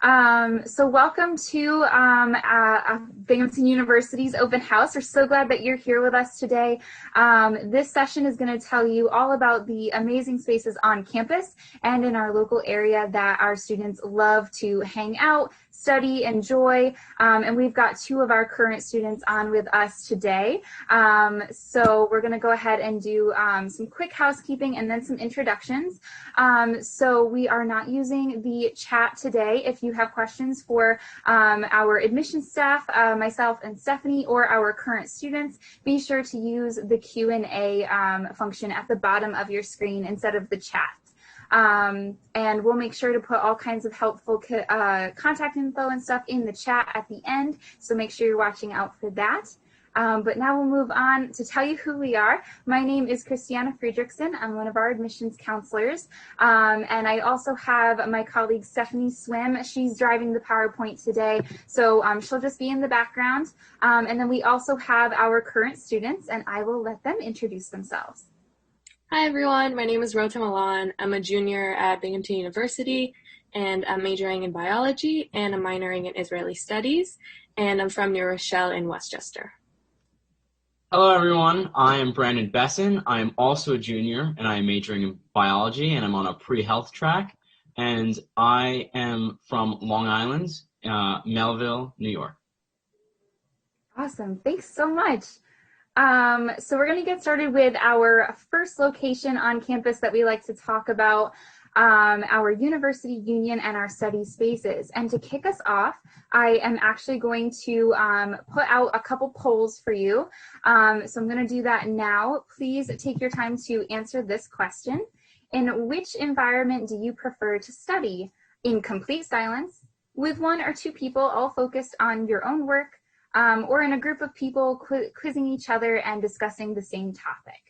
So welcome to Binghamton University's open house. We're so glad that you're here with us today. This session is going to tell you all about the amazing spaces on campus and in our local area that our students love to hang out, study, enjoy, and we've got two of our current students on with us today. So we're going to go ahead and do some quick housekeeping and then some introductions. So we are not using the chat today. If you have questions for our admissions staff, myself and Stephanie, or our current students, be sure to use the Q&A function at the bottom of your screen instead of the chat. And we'll make sure to put all kinds of helpful contact info and stuff in the chat at the end, so make sure you're watching out for that. But now we'll move on to tell you who we are. My name is Christiana Friedrichsen. I'm one of our admissions counselors. And I also have my colleague Stephanie Swim. She's driving the PowerPoint today, so she'll just be in the background. And then we also have our current students, and I will let them introduce themselves. Hi everyone, my name is Rota Milan. I'm a junior at Binghamton University, and I'm majoring in biology, and I'm minoring in Israeli studies, and I'm from New Rochelle in Westchester. Hello everyone, I am Brandon Besson. I am also a junior, and I am majoring in biology, and I'm on a pre-health track, and I am from Long Island, Melville, New York. Awesome, thanks so much. So we're going to get started with our first location on campus that we like to talk about, our university union and our study spaces. And to kick us off, I am actually going to put out a couple polls for you. So I'm going to do that now. Please take your time to answer this question. In which environment do you prefer to study? In complete silence, with one or two people all focused on your own work, or in a group of people quizzing each other and discussing the same topic?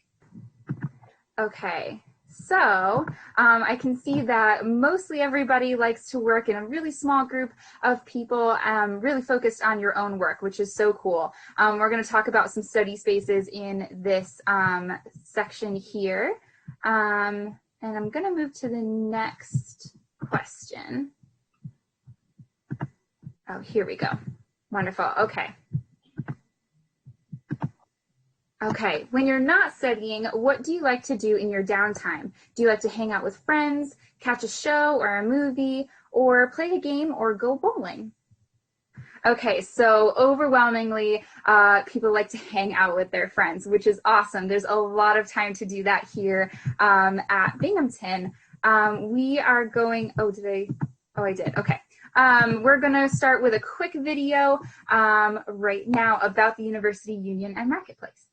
Okay, so I can see that mostly everybody likes to work in a really small group of people, really focused on your own work, which is so cool. We're going to talk about some study spaces in this section here. And I'm going to move to the next question. Oh, here we go. Wonderful. Okay. Okay. When you're not studying, what do you like to do in your downtime? Do you like to hang out with friends, catch a show or a movie, or play a game or go bowling? Okay, so overwhelmingly, people like to hang out with their friends, which is awesome. There's a lot of time to do that here at Binghamton. We are going, I did. Okay. We're going to start with a quick video right now about the University Union and Marketplace.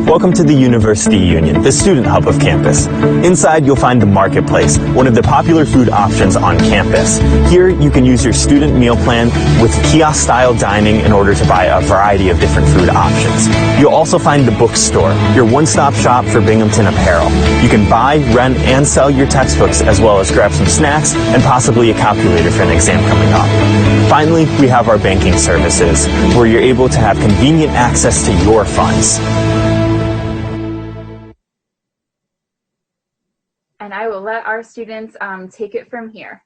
Welcome to the University Union, the student hub of campus. Inside, you'll find the Marketplace, one of the popular food options on campus. Here, you can use your student meal plan with kiosk-style dining in order to buy a variety of different food options. You'll also find the bookstore, your one-stop shop for Binghamton apparel. You can buy, rent, and sell your textbooks, as well as grab some snacks and possibly a calculator for an exam coming up. Finally, we have our banking services, where you're able to have convenient access to your funds. And I will let our students take it from here.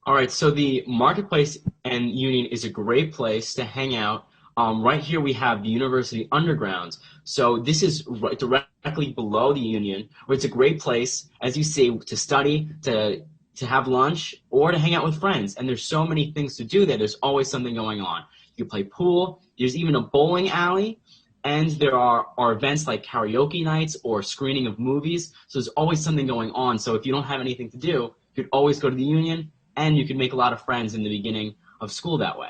All right, so the Marketplace and Union is a great place to hang out. Right here we have the University Underground. So this is directly below the Union, where it's a great place, as you see, to study, to have lunch, or to hang out with friends. And there's so many things to do there. There's always something going on. You play pool. There's even a bowling alley. And there are events like karaoke nights or screening of movies. So there's always something going on. So if you don't have anything to do, you could always go to the Union, and you could make a lot of friends in the beginning of school that way.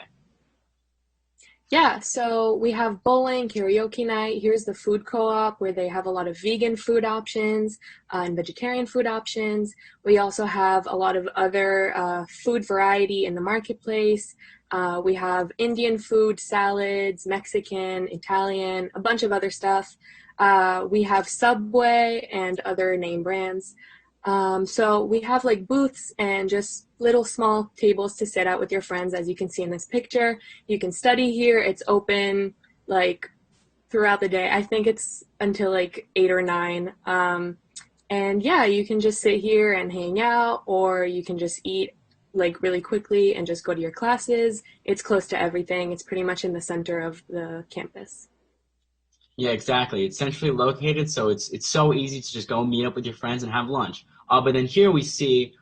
Yeah, so we have bowling, karaoke night. Here's the food co-op, where they have a lot of vegan food options and vegetarian food options. We also have a lot of other food variety in the Marketplace. We have Indian food, salads, Mexican, Italian, a bunch of other stuff. We have Subway and other name brands. So we have like booths and just little small tables to sit at with your friends, as you can see in this picture. You can study here. It's open like throughout the day. I think it's until like 8 or 9. And yeah, you can just sit here and hang out, or you can just eat like really quickly and just go to your classes. It's close to everything. It's pretty much in the center of the campus. Yeah, exactly. It's centrally located, so it's so easy to just go meet up with your friends and have lunch. But then here we see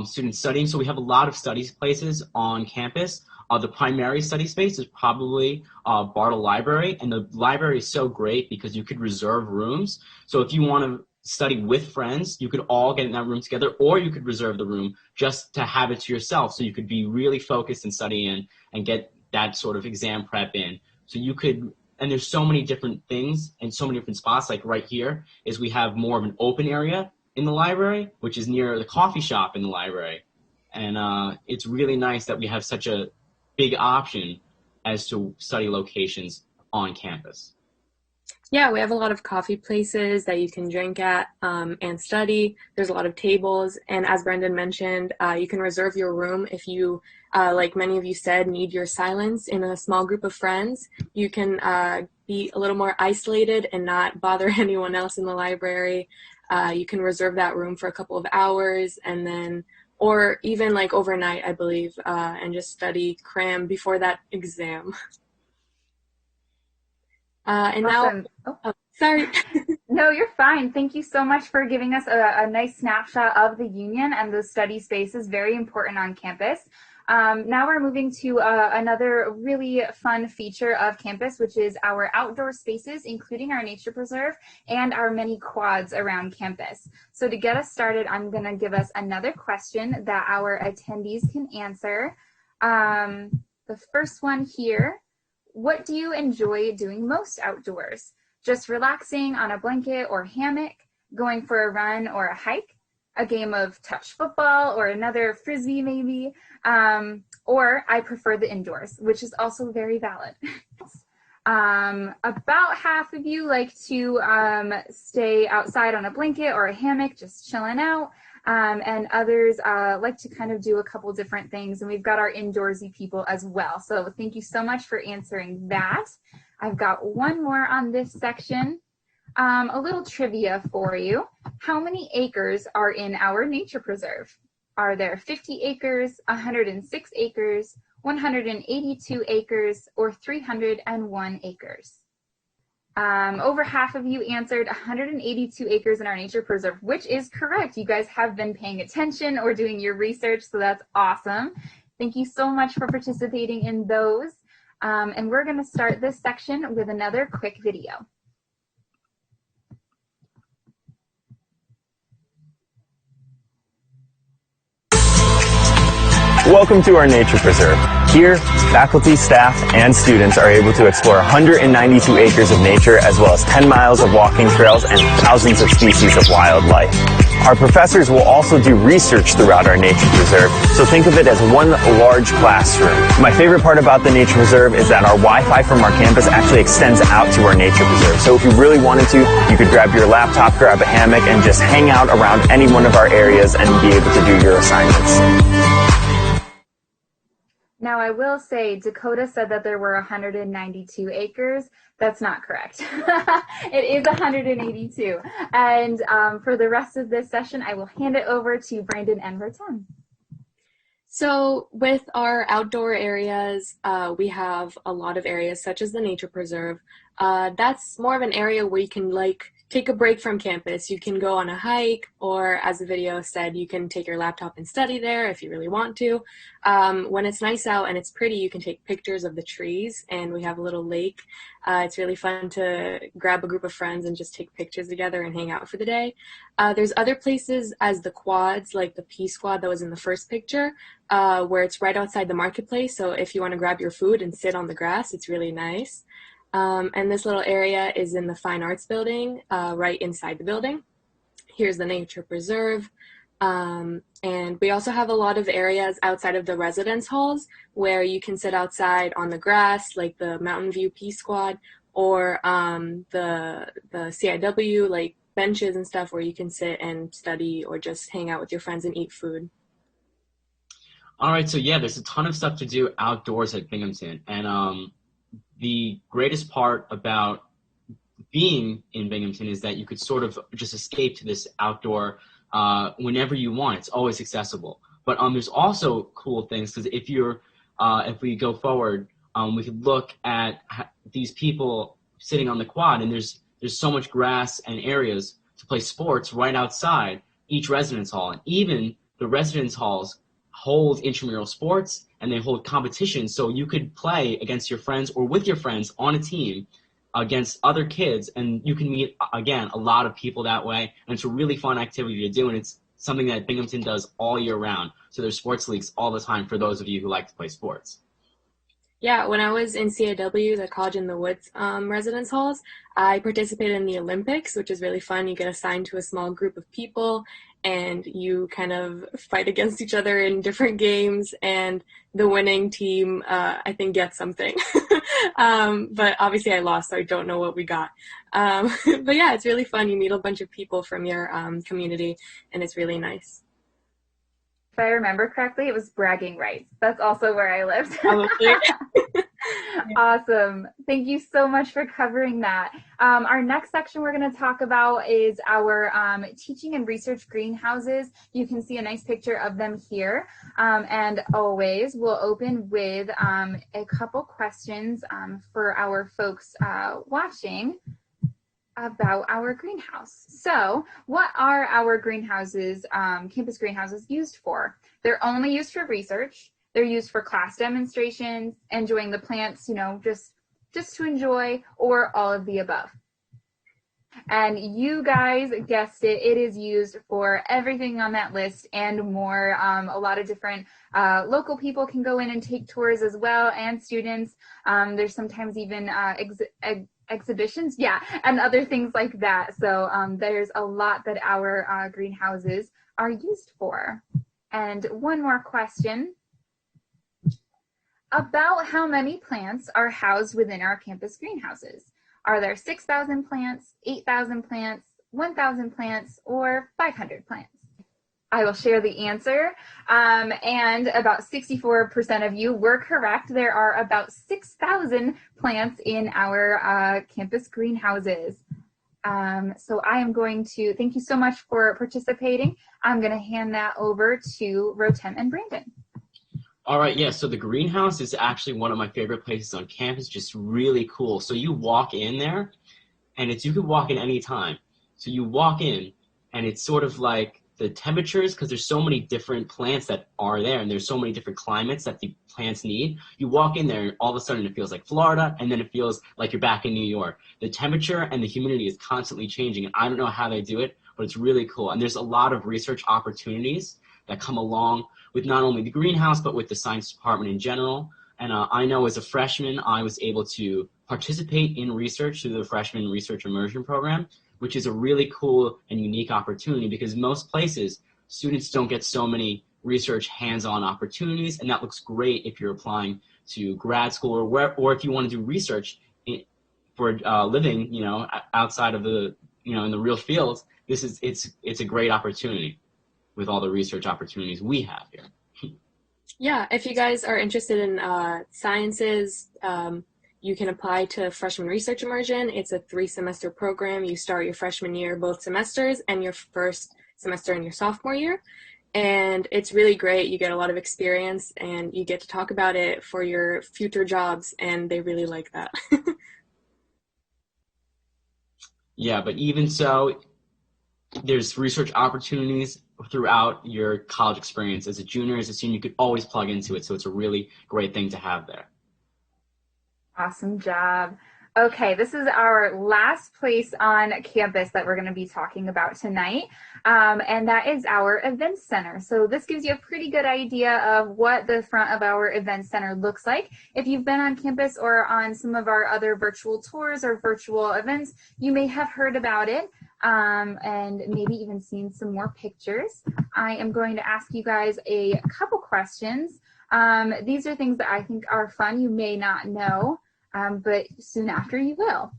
students studying. So we have a lot of study places on campus. The primary study space is probably Bartle Library, and the library is so great because you could reserve rooms. So if you want to study with friends, you could all get in that room together, or you could reserve the room just to have it to yourself, so you could be really focused and study in and get that sort of exam prep in. So you could, and there's so many different things and so many different spots. Like right here is we have more of an open area in the library, which is near the coffee shop in the library. And it's really nice that we have such a big option as to study locations on campus. Yeah, we have a lot of coffee places that you can drink at and study. There's a lot of tables. And as Brendan mentioned, you can reserve your room if you, like many of you said, need your silence in a small group of friends. You can be a little more isolated and not bother anyone else in the library. You can reserve that room for a couple of hours and then, or even like overnight, I believe, and just study, cram before that exam. And awesome. Now, oh, sorry. No, you're fine. Thank you so much for giving us a nice snapshot of the Union and the study spaces, very important on campus. Now we're moving to another really fun feature of campus, which is our outdoor spaces, including our nature preserve and our many quads around campus. So to get us started, I'm going to give us another question that our attendees can answer. The first one here. What do you enjoy doing most outdoors? Just relaxing on a blanket or hammock, going for a run or a hike, a game of touch football or another frisbee maybe, or I prefer the indoors, which is also very valid. About half of you like to stay outside on a blanket or a hammock, just chilling out. And others like to kind of do a couple different things. And we've got our indoorsy people as well. So thank you so much for answering that. I've got one more on this section. A little trivia for you. How many acres are in our nature preserve? Are there 50 acres, 106 acres, 182 acres, or 301 acres? Over half of you answered 182 acres in our nature preserve, which is correct. You guys have been paying attention or doing your research, so that's awesome. Thank you so much for participating in those. And we're going to start this section with another quick video. Welcome to our nature preserve. Here, faculty, staff, and students are able to explore 192 acres of nature as well as 10 miles of walking trails and thousands of species of wildlife. Our professors will also do research throughout our nature preserve, so think of it as one large classroom. My favorite part about the nature preserve is that our Wi-Fi from our campus actually extends out to our nature preserve. So if you really wanted to, you could grab your laptop, grab a hammock, and just hang out around any one of our areas and be able to do your assignments. Now, I will say Dakota said that there were 192 acres. That's not correct. It is 182. And for the rest of this session, I will hand it over to Brandon and Rotan. So with our outdoor areas, we have a lot of areas such as the nature preserve. That's more of an area where you can take a break from campus. You can go on a hike, or as the video said, you can take your laptop and study there if you really want to. When it's nice out and it's pretty, you can take pictures of the trees, and we have a little lake. It's really fun to grab a group of friends and just take pictures together and hang out for the day. There's other places as the quads, like the P squad that was in the first picture, where it's right outside the marketplace. So if you want to grab your food and sit on the grass, it's really nice. And this little area is in the Fine Arts building, right inside the building. Here's the nature preserve. And we also have a lot of areas outside of the residence halls where you can sit outside on the grass, like the Mountain View P Squad, or the CIW, like benches and stuff where you can sit and study or just hang out with your friends and eat food. All right, so yeah, there's a ton of stuff to do outdoors at Binghamton. And the greatest part about being in Binghamton is that you could sort of just escape to this outdoor whenever you want. It's always accessible. But there's also cool things, because if we go forward, we could look at these people sitting on the quad, and there's so much grass and areas to play sports right outside each residence hall. And even the residence halls hold intramural sports, and they hold competitions, so you could play against your friends or with your friends on a team against other kids, and you can meet, again, a lot of people that way, and it's a really fun activity to do, and it's something that Binghamton does all year round. So there's sports leagues all the time for those of you who like to play sports. Yeah, when I was in CAW, the College in the Woods residence halls, I participated in the Olympics, which is really fun. You get assigned to a small group of people, and you kind of fight against each other in different games, and the winning team, I think, gets something. But obviously I lost, so I don't know what we got. But yeah, it's really fun. You meet a bunch of people from your community, and it's really nice. If I remember correctly, it was bragging rights. That's also where I lived. Probably. Awesome. Thank you so much for covering that. Our next section we're going to talk about is our teaching and research greenhouses. You can see a nice picture of them here. And always, we'll open with a couple questions for our folks watching about our greenhouse. So what are our greenhouses, campus greenhouses, used for? They're only used for research. They're used for class demonstrations, enjoying the plants, just to enjoy, or all of the above. And you guys guessed it, it is used for everything on that list and more. A lot of different local people can go in and take tours as well, and students. There's sometimes even exhibitions, and other things like that. So there's a lot that our greenhouses are used for. And one more question. About how many plants are housed within our campus greenhouses? Are there 6,000 plants, 8,000 plants, 1,000 plants, or 500 plants? I will share the answer. And about 64% of you were correct. There are about 6,000 plants in our campus greenhouses. So I am going to thank you so much for participating. I'm going to hand that over to Rotem and Brandon. All right, yeah, so the greenhouse is actually one of my favorite places on campus, just really cool. So you walk in there, and you could walk in any time. So you walk in, and it's sort of like the temperatures, because there's so many different plants that are there, and there's so many different climates that the plants need. You walk in there, and all of a sudden it feels like Florida, and then it feels like you're back in New York. The temperature and the humidity is constantly changing, and I don't know how they do it, but it's really cool. And there's a lot of research opportunities that come along with not only the greenhouse, but with the science department in general. And I know as a freshman, I was able to participate in research through the freshman research immersion program, which is a really cool and unique opportunity, because most places, students don't get so many research hands-on opportunities, and that looks great if you're applying to grad school or if you want to do research for living, outside of the, in the real field. It's a great opportunity with all the research opportunities we have here. Yeah, if you guys are interested in sciences, you can apply to freshman research immersion. It's a 3-semester program. You start your freshman year both semesters, and your first semester in your sophomore year. And it's really great. You get a lot of experience, and you get to talk about it for your future jobs, and they really like that. Yeah, but even so, there's research opportunities throughout your college experience. As a junior, as a senior, you could always plug into it. So it's a really great thing to have there. Awesome job. Okay, this is our last place on campus that we're going to be talking about tonight, and that is our event center. So this gives you a pretty good idea of what the front of our event center looks like. If you've been on campus or on some of our other virtual tours or virtual events, you may have heard about it. And maybe even seen some more pictures. I am going to ask you guys a couple questions. These are things that I think are fun. You may not know, but soon after you will.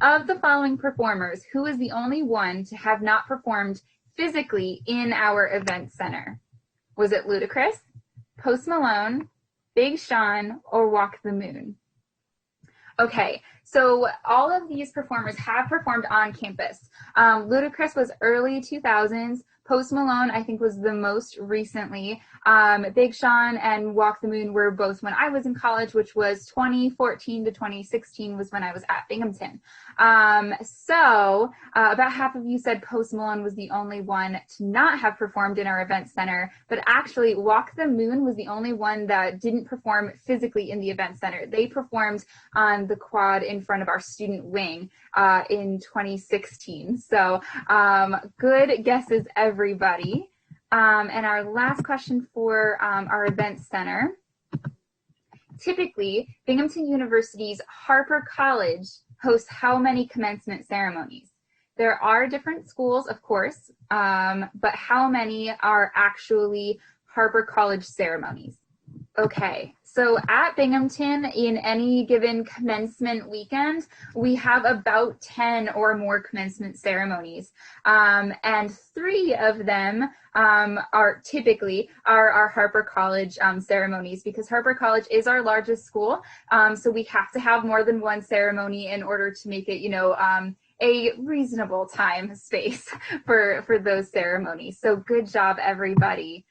Of the following performers, who is the only one to have not performed physically in our event center? Was it Ludacris, Post Malone, Big Sean, or Walk the Moon? Okay, So all of these performers have performed on campus. Ludacris was early 2000s. Post Malone, I think, was the most recently. Big Sean and Walk the Moon were both when I was in college, which was 2014 to 2016 was when I was at Binghamton. So about half of you said Post Malone was the only one to not have performed in our event center, but actually Walk the Moon was the only one that didn't perform physically in the event center. They performed on the quad in front of our student wing in 2016. So good guesses, everybody. And our last question for our event center. Typically, Binghamton University's Harper College hosts how many commencement ceremonies? There are different schools, of course, but how many are actually Harper College ceremonies? Okay, so at Binghamton, in any given commencement weekend, we have about 10 or more commencement ceremonies, and 3 of them are typically our Harper College ceremonies, because Harper College is our largest school, so we have to have more than one ceremony in order to make it, a reasonable time space for those ceremonies. So good job, everybody.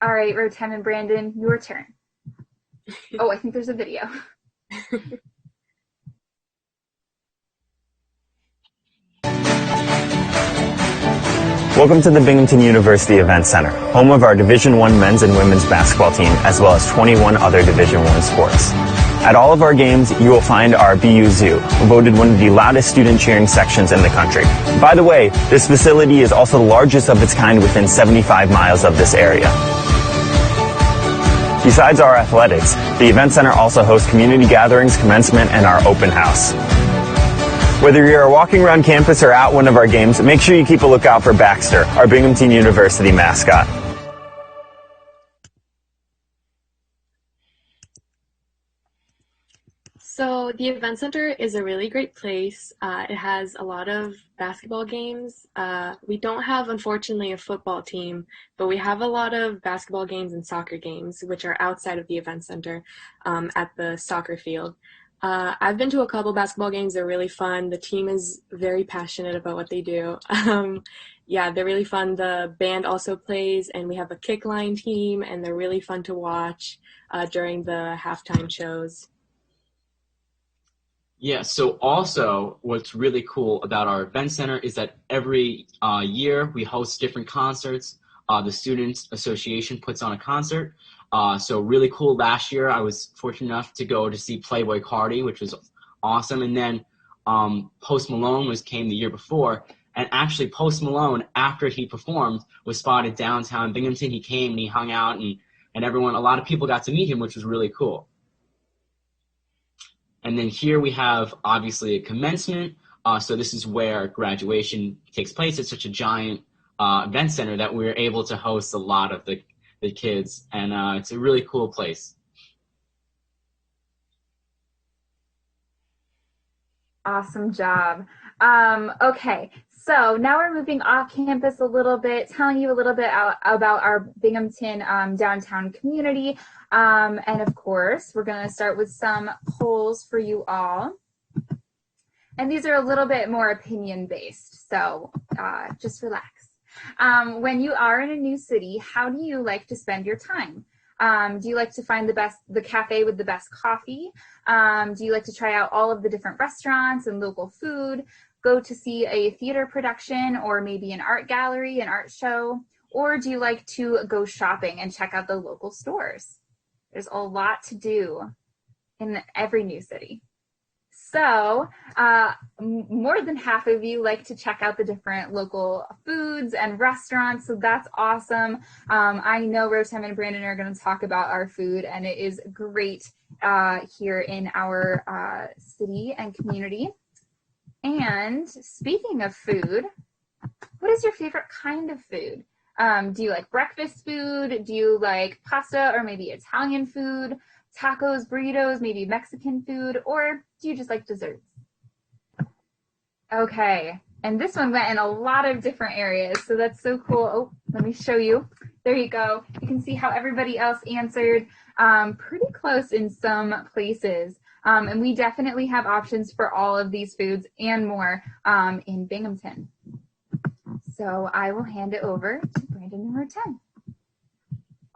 All right, Rotem and Brandon, your turn. Oh, I think there's a video. Welcome to the Binghamton University Event Center, home of our Division I men's and women's basketball team, as well as 21 other Division I sports. At all of our games, you will find our BU Zoo, voted one of the loudest student cheering sections in the country. By the way, this facility is also the largest of its kind within 75 miles of this area. Besides our athletics, the Event Center also hosts community gatherings, commencement, and our open house. Whether you're walking around campus or at one of our games, make sure you keep a lookout for Baxter, our Binghamton University mascot. So the Event Center is a really great place. It has a lot of basketball games. We don't have, unfortunately, a football team, but we have a lot of basketball games and soccer games, which are outside of the Event Center at the soccer field. I've been to a couple basketball games. They're really fun. The team is very passionate about what they do. Yeah, they're really fun. The band also plays, and we have a kick line team, and they're really fun to watch during the halftime shows. Yeah, so also what's really cool about our event center is that every year we host different concerts. The Students Association puts on a concert. So really cool. Last year I was fortunate enough to go to see Playboi Carti, which was awesome. And then Post Malone came the year before. And actually Post Malone, after he performed, was spotted downtown Binghamton. He came and he hung out, and a lot of people got to meet him, which was really cool. And then here we have, obviously, a commencement. So this is where graduation takes place. It's such a giant event center that we're able to host a lot of the kids. And it's a really cool place. Awesome job. Okay, so now we're moving off campus a little bit, telling you a little bit about our Binghamton downtown community. And of course, we're going to start with some polls for you all. And these are a little bit more opinion-based, so just relax. When you are in a new city, how do you like to spend your time? Do you like to find the cafe with the best coffee? Do you like to try out all of the different restaurants and local food? Go to see a theater production or maybe an art gallery, an art show? Or do you like to go shopping and check out the local stores? There's a lot to do in every new city. So more than half of you like to check out the different local foods and restaurants, so that's awesome. I know Rotem and Brandon are going to talk about our food, and it is great here in our city and community. And speaking of food, what is your favorite kind of food? Do you like breakfast food? Do you like pasta or maybe Italian food? Tacos, burritos, maybe Mexican food, or do you just like desserts? Okay, and this one went in a lot of different areas, so that's so cool. Oh, let me show you. There you go. You can see how everybody else answered pretty close in some places. And we definitely have options for all of these foods and more in Binghamton. So I will hand it over to Brandon and Rotem.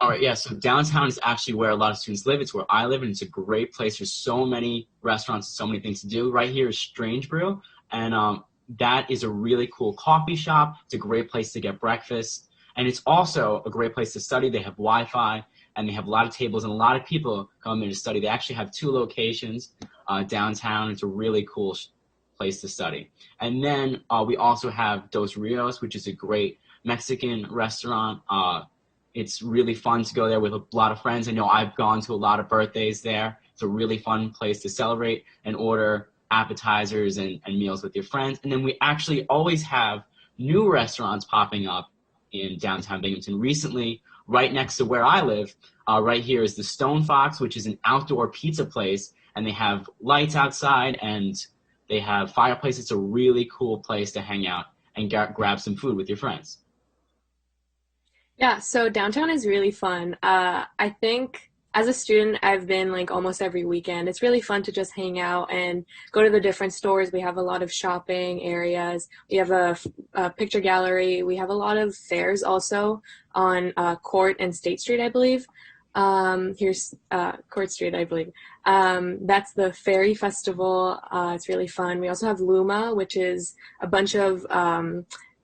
All right, yeah, so downtown is actually where a lot of students live. It's where I live, and it's a great place. There's so many restaurants, so many things to do. Right here is Strange Brew, and that is a really cool coffee shop. It's a great place to get breakfast, and it's also a great place to study. They have Wi-Fi, and they have a lot of tables, and a lot of people come there to study. They actually have 2 locations downtown. It's a really cool place to study. And then we also have Dos Rios, which is a great Mexican restaurant. It's really fun to go there with a lot of friends. I know I've gone to a lot of birthdays there. It's a really fun place to celebrate and order appetizers and meals with your friends. And then we actually always have new restaurants popping up in downtown Binghamton. Recently, right next to where I live, right here is the Stone Fox, which is an outdoor pizza place. And they have lights outside and they have fireplaces. It's a really cool place to hang out and grab some food with your friends. Yeah, so downtown is really fun. I think as a student, I've been like almost every weekend. It's really fun to just hang out and go to the different stores. We have a lot of shopping areas. We have a picture gallery. We have a lot of fairs also on Court and State Street, I believe. Here's Court Street, I believe. That's the Fairy Festival. It's really fun. We also have Luma, which is a bunch of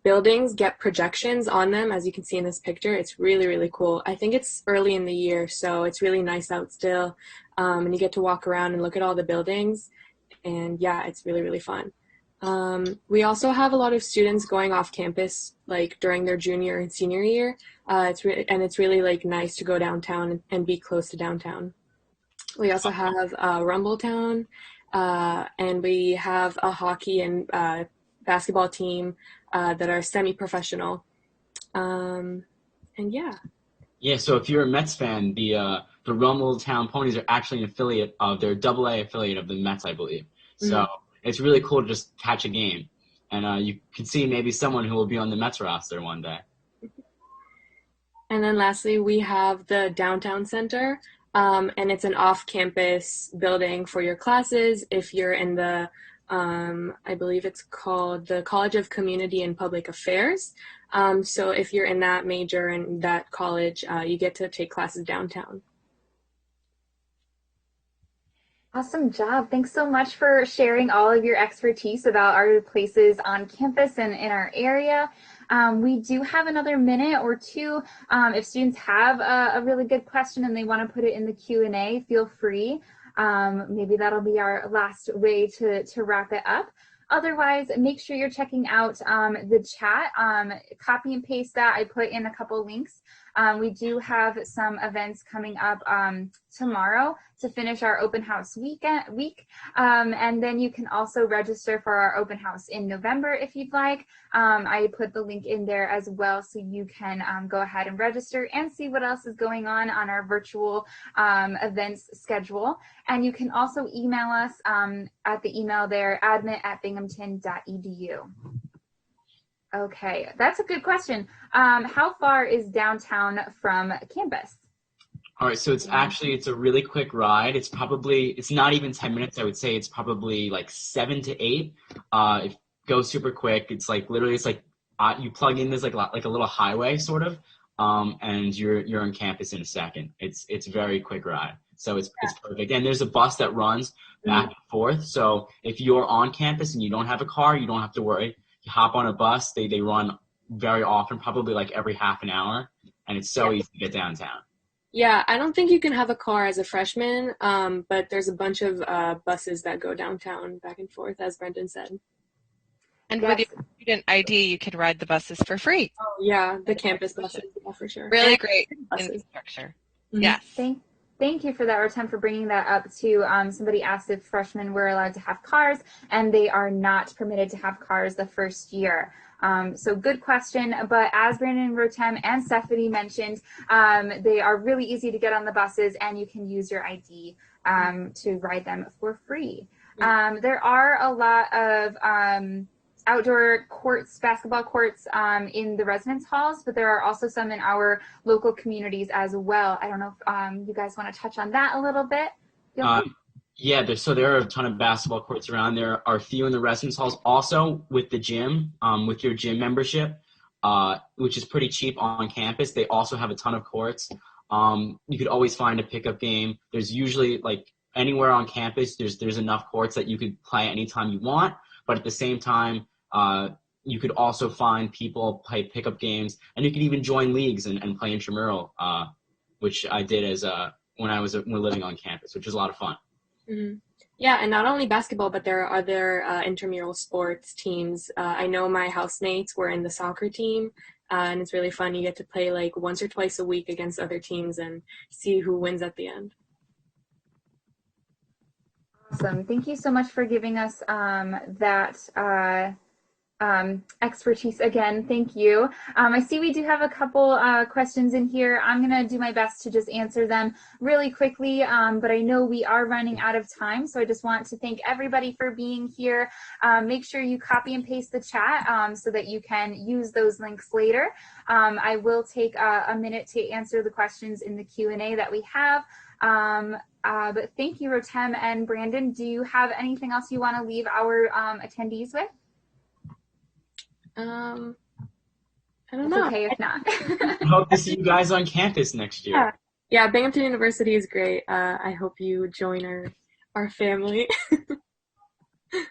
buildings get projections on them, as you can see in this picture. It's really, really cool. I think it's early in the year, so it's really nice out still. And you get to walk around and look at all the buildings. And yeah, it's really, really fun. We also have a lot of students going off campus, like during their junior and senior year. It's really like nice to go downtown and be close to downtown. We also have Rumbletown, and we have a hockey and basketball team that are semi-professional, and yeah. Yeah, so if you're a Mets fan, the Rumbletown Ponies are actually an affiliate of, they're AA affiliate of the Mets, I believe. So it's really cool to just catch a game, and you can see maybe someone who will be on the Mets roster one day. And then lastly, we have the Downtown Center, and it's an off-campus building for your classes. If you're in the I believe it's called the College of Community and Public Affairs. So if you're in that major and that college, you get to take classes downtown. Awesome job. Thanks so much for sharing all of your expertise about our places on campus and in our area. We do have another minute or two. If students have a really good question and they want to put it in the Q&A, feel free. Maybe that'll be our last way to wrap it up. Otherwise, make sure you're checking out the chat. Copy and paste that. I put in a couple links. We do have some events coming up tomorrow to finish our open house week. And then you can also register for our open house in November if you'd like. I put the link in there as well, so you can go ahead and register and see what else is going on our virtual events schedule. And you can also email us at the email there, admin@binghamton.edu. Okay, that's a good question. How far is downtown from campus? All right, so it's a really quick ride. It's not even 10 minutes. I would say it's probably like 7 to 8. It goes super quick. It's like literally, you plug in, there's like a little highway sort of, and you're on campus in a second. It's a very quick ride. So it's perfect. And there's a bus that runs back and forth. So if you're on campus and you don't have a car, you don't have to worry. You hop on a bus. They run very often, probably like every half an hour, and it's so easy to get downtown. Yeah, I don't think you can have a car as a freshman, but there's a bunch of buses that go downtown back and forth, as Brendan said. And with your student ID, you could ride the buses for free. Oh, yeah, the campus buses, yeah, for sure. Really great infrastructure. Mm-hmm. Yes. Thank you for that, Rotem, for bringing that up too. Somebody asked if freshmen were allowed to have cars, and they are not permitted to have cars the first year. So good question, but as Brandon, Rotem, and Stephanie mentioned, they are really easy to get on the buses, and you can use your ID to ride them for free. There are a lot of outdoor courts, basketball courts in the residence halls, but there are also some in our local communities as well. I don't know if you guys want to touch on that a little bit. Yeah, there are a ton of basketball courts around. There are a few in the residence halls. Also, with the gym, with your gym membership, which is pretty cheap on campus, they also have a ton of courts. You could always find a pickup game. There's usually, like, anywhere on campus, there's enough courts that you could play anytime you want. But at the same time, you could also find people play pickup games, and you could even join leagues and play intramural, which I did when we're living on campus, which was a lot of fun. Mm-hmm. Yeah, and not only basketball, but there are other intramural sports teams. I know my housemates were in the soccer team, and it's really fun. You get to play like once or twice a week against other teams and see who wins at the end. Awesome. Thank you so much for giving us that expertise again. Thank you. I see we do have a couple questions in here. I'm going to do my best to just answer them really quickly, but I know we are running out of time, so I just want to thank everybody for being here. Make sure you copy and paste the chat so that you can use those links later. I will take a minute to answer the questions in the Q&A that we have. But thank you, Rotem and Brandon. Do you have anything else you want to leave our attendees with? I don't know. Okay if not. I hope to see you guys on campus next year. Yeah, Binghamton University is great. I hope you join our family.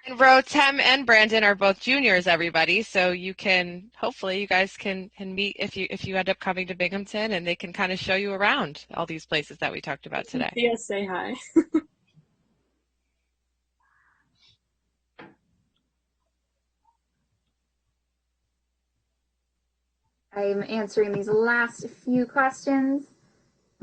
And Rotem and Brandon are both juniors, everybody. So you guys can meet if you end up coming to Binghamton, and they can kind of show you around all these places that we talked about today. Yes, say hi. I'm answering these last few questions.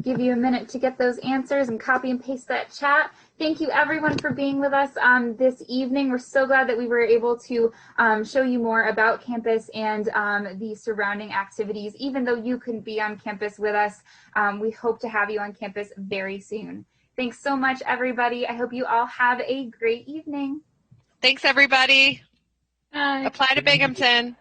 Give you a minute to get those answers and copy and paste that chat. Thank you everyone for being with us this evening. We're so glad that we were able to show you more about campus and the surrounding activities. Even though you couldn't be on campus with us, we hope to have you on campus very soon. Thanks so much, everybody. I hope you all have a great evening. Thanks, everybody. Bye. Apply to Binghamton.